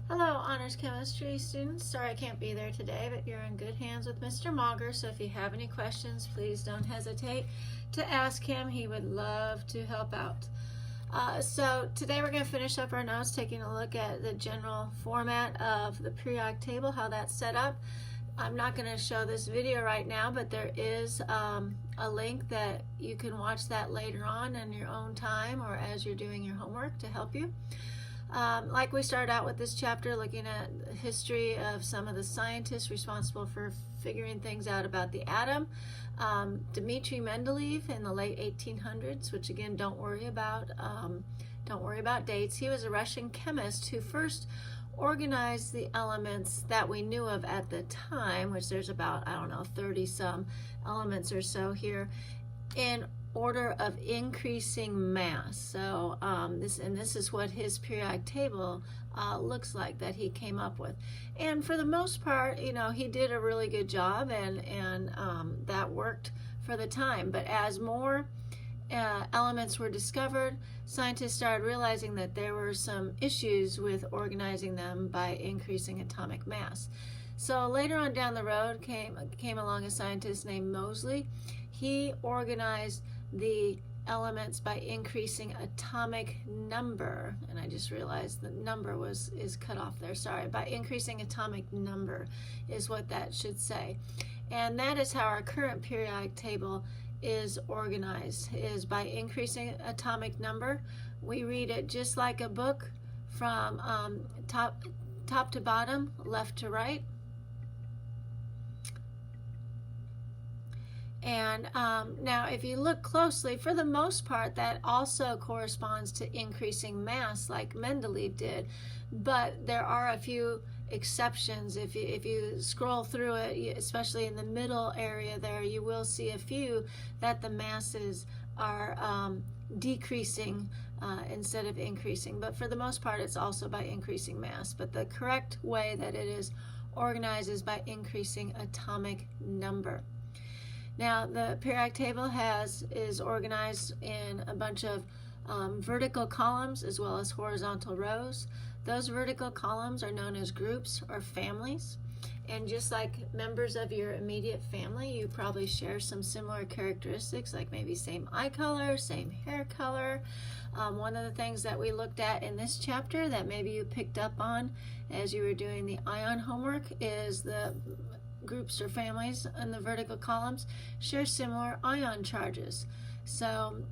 Hello, Honors Chemistry students. Sorry I can't be there today, but you're in good hands with Mr. Mauger, so if you have any questions, please don't hesitate to ask him. He would love to help out. So today we're going to finish up our notes, taking a look at the general format of the periodic table, how that's set up. I'm not going to show this video right now, but there is a link that you can watch that later on in your own time or as you're doing your homework to help you. Like we started out with this chapter, looking at the history of some of the scientists responsible for figuring things out about the atom. Dmitri Mendeleev in the late 1800s, which again, don't worry about dates. He was a Russian chemist who first organized the elements that we knew of at the time, which there's about, 30 some elements or so here, in order of increasing mass. So this is what his periodic table looks like that he came up with. And for the most part, he did a really good job, and that worked for the time. But as more elements were discovered, scientists started realizing that there were some issues with organizing them by increasing atomic mass. So later on down the road came along a scientist named Moseley. He organized the elements by increasing atomic number, and I just realized the number is cut off there, sorry. By increasing atomic number is what that should say. And that is how our current periodic table is organized, is by increasing atomic number. We read it just like a book from top to bottom, left to right. And now if you look closely, for the most part, that also corresponds to increasing mass like Mendeleev did. But there are a few exceptions. If you scroll through it, especially in the middle area there, you will see a few that the masses are decreasing instead of increasing. But for the most part, it's also by increasing mass. But the correct way that it is organized is by increasing atomic number. Now, the periodic table is organized in a bunch of vertical columns as well as horizontal rows. Those vertical columns are known as groups or families. And just like members of your immediate family, you probably share some similar characteristics, like maybe same eye color, same hair color. One of the things that we looked at in this chapter that maybe you picked up on as you were doing the ion homework is the groups or families in the vertical columns share similar ion charges. So,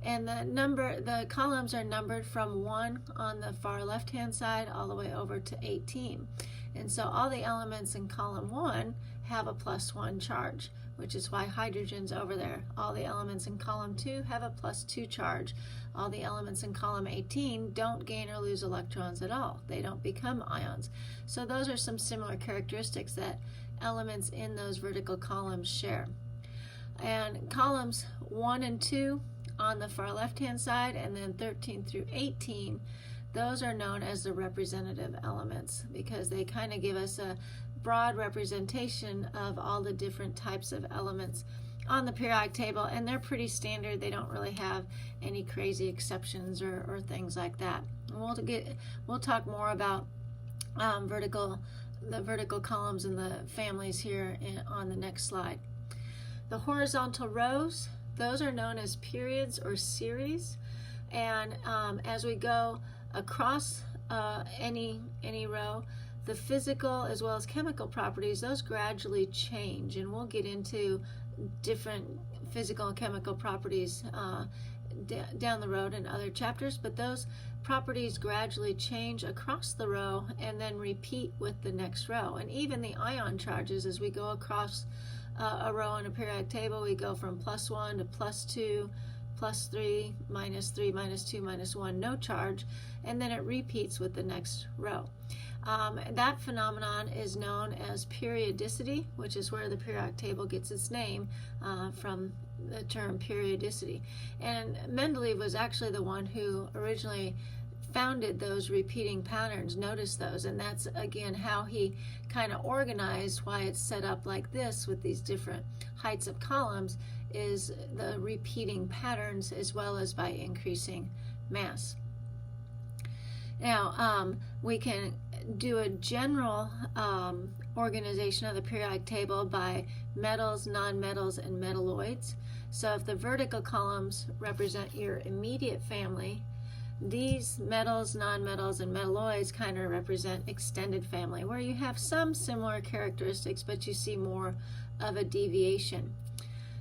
and the columns are numbered from 1 on the far left-hand side all the way over to 18. And so all the elements in column 1 have a +1 charge, which is why hydrogen's over there. All the elements in column 2 have a +2 charge. All the elements in column 18 don't gain or lose electrons at all. They don't become ions. So those are some similar characteristics that elements in those vertical columns share. And columns 1 and 2 on the far left-hand side, and then 13 through 18, those are known as the representative elements because they kind of give us a broad representation of all the different types of elements on the periodic table, and they're pretty standard. They don't really have any crazy exceptions or things like that. And we'll talk more about the vertical columns and the families here on the next slide. The horizontal rows, those are known as periods or series, and as we go across any row, the physical as well as chemical properties, those gradually change, and we'll get into different physical and chemical properties down the road in other chapters, but those properties gradually change across the row and then repeat with the next row. And even the ion charges, as we go across a row on a periodic table, we go from +1 to +2, +3, -3, -2, -1, no charge, and then it repeats with the next row. That phenomenon is known as periodicity, which is where the periodic table gets its name from the term periodicity. And Mendeleev was actually the one who originally founded those repeating patterns, noticed those, and that's again how he kind of organized why it's set up like this with these different heights of columns, is the repeating patterns as well as by increasing mass. Now, we can do a general organization of the periodic table by metals, nonmetals, and metalloids. So if the vertical columns represent your immediate family, these metals, nonmetals, and metalloids kind of represent extended family, where you have some similar characteristics, but you see more of a deviation.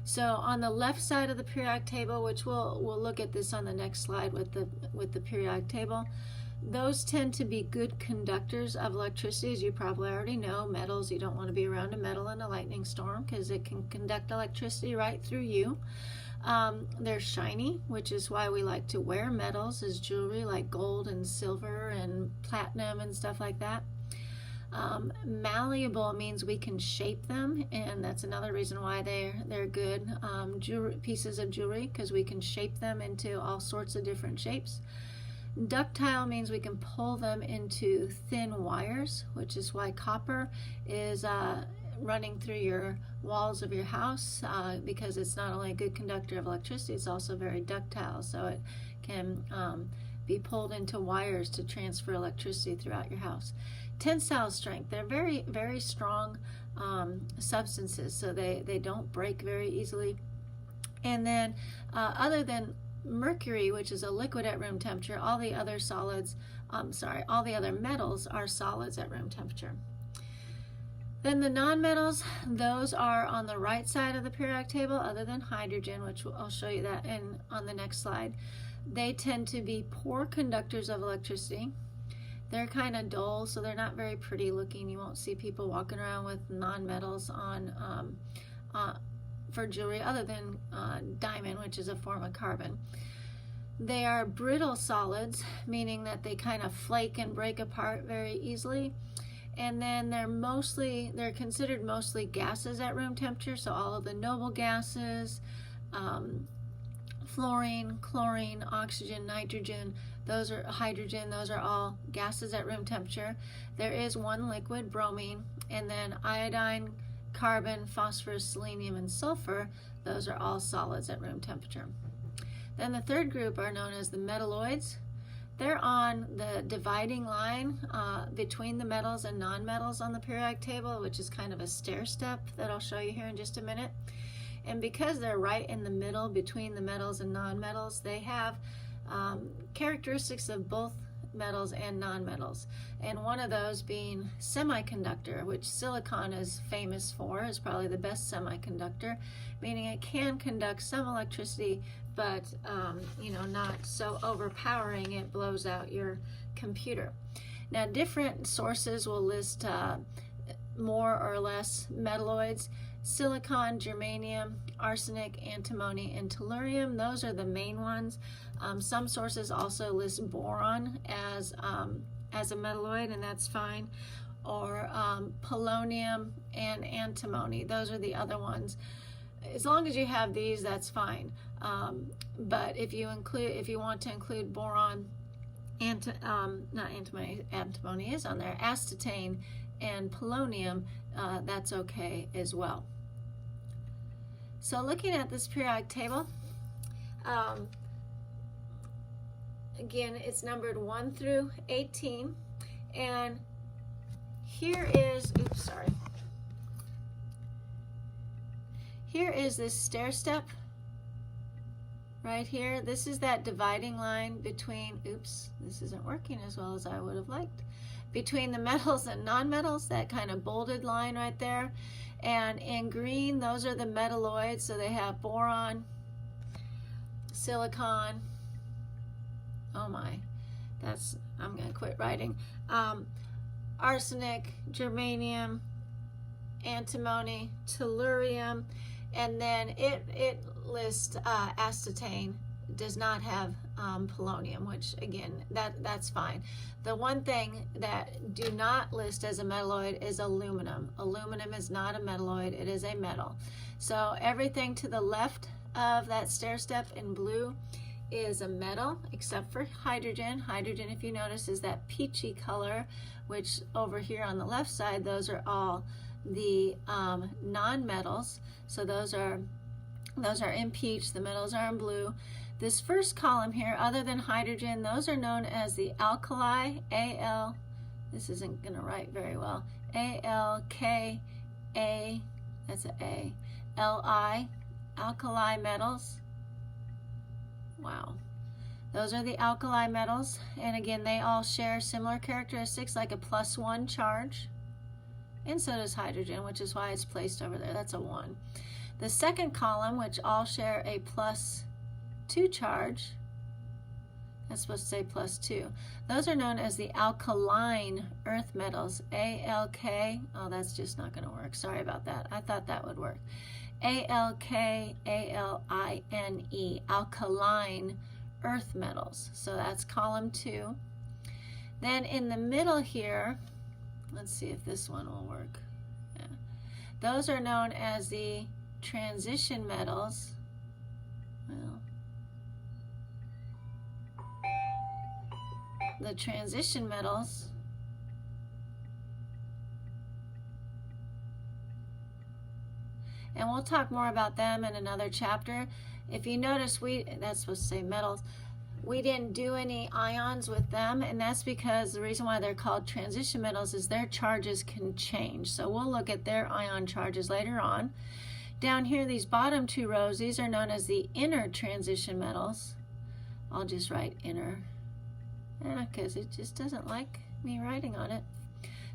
So on the left side of the periodic table, which we'll look at this on the next slide with the periodic table, those tend to be good conductors of electricity. As you probably already know, metals, you don't want to be around a metal in a lightning storm because it can conduct electricity right through you. They're shiny, which is why we like to wear metals as jewelry, like gold and silver and platinum and stuff like that. Malleable means we can shape them, and that's another reason why they're good pieces of jewelry, because we can shape them into all sorts of different shapes. Ductile means we can pull them into thin wires, which is why copper is running through your walls of your house, because it's not only a good conductor of electricity, it's also very ductile, so it can be pulled into wires to transfer electricity throughout your house. Tensile strength, they're very, very strong substances, so they don't break very easily. And then other than mercury, which is a liquid at room temperature, all the other all the other metals are solids at room temperature. Then the nonmetals, those are on the right side of the periodic table, other than hydrogen, which I'll show you that on the next slide. They tend to be poor conductors of electricity. They're kind of dull, so they're not very pretty looking. You won't see people walking around with nonmetals on for jewelry, other than diamond, which is a form of carbon. They are brittle solids, meaning that they kind of flake and break apart very easily. And then they're considered mostly gases at room temperature, so all of the noble gases, fluorine, chlorine, oxygen, nitrogen, hydrogen, those are all gases at room temperature. There is one liquid, bromine, and then iodine, carbon, phosphorus, selenium, and sulfur, those are all solids at room temperature. Then the third group are known as the metalloids. They're on the dividing line between the metals and nonmetals on the periodic table, which is kind of a stair step that I'll show you here in just a minute. And because they're right in the middle between the metals and nonmetals, they have characteristics of both metals and nonmetals. And one of those being semiconductor, which silicon is famous for, is probably the best semiconductor, meaning it can conduct some electricity, but not so overpowering it blows out your computer. Now, different sources will list more or less metalloids. Silicon, germanium, arsenic, antimony, and tellurium, those are the main ones. Some sources also list boron as a metalloid, and that's fine. Or polonium and antimony, those are the other ones. As long as you have these, that's fine. But if you want to include boron, not antimony, antimony is on there, astatine and polonium, that's okay as well. So looking at this periodic table, again, it's numbered 1 through 18, and here is, here is this stair step right here. This is that dividing line between, this isn't working as well as I would have liked, between the metals and nonmetals, that kind of bolded line right there. And in green, those are the metalloids, so they have boron, silicon, oh my, I'm gonna quit writing, arsenic, germanium, antimony, tellurium, and then it lists astatine, does not have polonium, which again, that's fine. The one thing that do not list as a metalloid is aluminum. Aluminum is not a metalloid, it is a metal. So everything to the left of that stair step in blue is a metal, except for hydrogen. Hydrogen, if you notice, is that peachy color, which over here on the left side, those are all the non-metals. So those are in peach, the metals are in blue. This first column here, other than hydrogen, those are known as the alkali, this isn't going to write very well. A-L-K-A, that's an A, L-I, alkali metals. Wow. Those are the alkali metals, and again, they all share similar characteristics like a +1 charge, and so does hydrogen, which is why it's placed over there. That's a 1. The second column, which all share a +2 charge, that's supposed to say +2. Those are known as the alkaline earth metals, A-L-K, oh, that's just not going to work. Sorry about that. I thought that would work. A-L-K-A-L-I-N-E, alkaline earth metals. So that's column 2. Then in the middle here, let's see if this one will work. Yeah. Those are known as the transition metals. Well, the transition metals and we'll talk more about them in another chapter. If you notice, that's supposed to say metals, we didn't do any ions with them, and that's because the reason why they're called transition metals is their charges can change. So we'll look at their ion charges later on. Down here, these bottom 2 rows, these are known as the inner transition metals. I'll just write inner, because it just doesn't like me writing on it.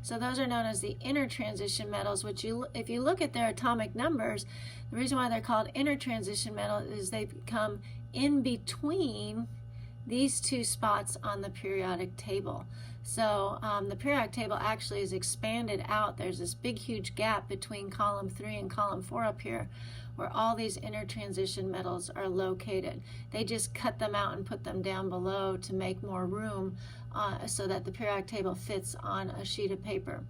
So those are known as the inner transition metals, which if you look at their atomic numbers, the reason why they're called inner transition metals is they come in between these 2 spots on the periodic table. So the periodic table actually is expanded out. There's this big huge gap between column 3 and column 4 up here where all these inner transition metals are located. They just cut them out and put them down below to make more room so that the periodic table fits on a sheet of paper.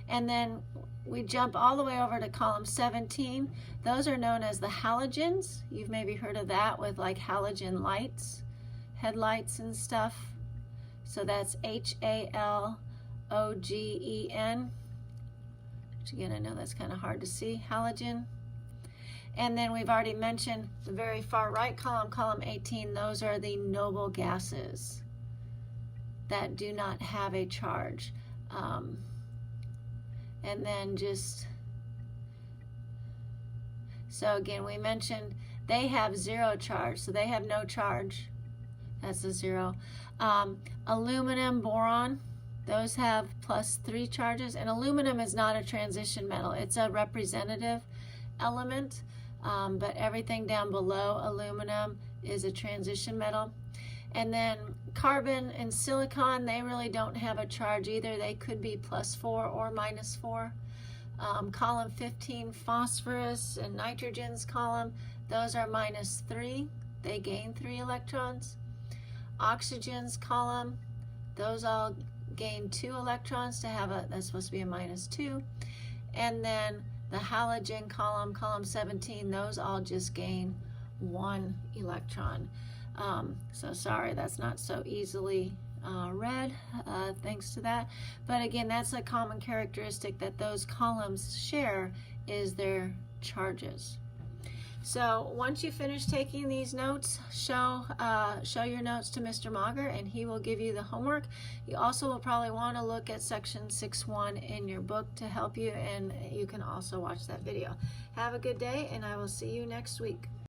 And then we jump all the way over to column 17. Those are known as the halogens. You've maybe heard of that with like halogen lights, headlights and stuff. So that's H-A-L-O-G-E-N, which again, I know that's kind of hard to see, halogen. And then we've already mentioned the very far right column, column 18, those are the noble gases that do not have a charge. And then so again, we mentioned they have 0 charge, so they have no charge. That's a 0. Aluminum, boron, those have +3 charges, and aluminum is not a transition metal. It's a representative element, but everything down below aluminum is a transition metal. And then carbon and silicon, they really don't have a charge either. They could be +4 or -4. Column 15, phosphorus and nitrogen's column, those are -3. They gain 3 electrons. Oxygen's column, those all gain 2 electrons to have that's supposed to be a -2. And then the halogen column, column 17, those all just gain 1 electron. So sorry, that's not so easily read, thanks to that. But again, that's a common characteristic that those columns share, is their charges. So once you finish taking these notes, show your notes to Mr. Mauger and he will give you the homework. You also will probably want to look at section 6.1 in your book to help you, and you can also watch that video. Have a good day, and I will see you next week.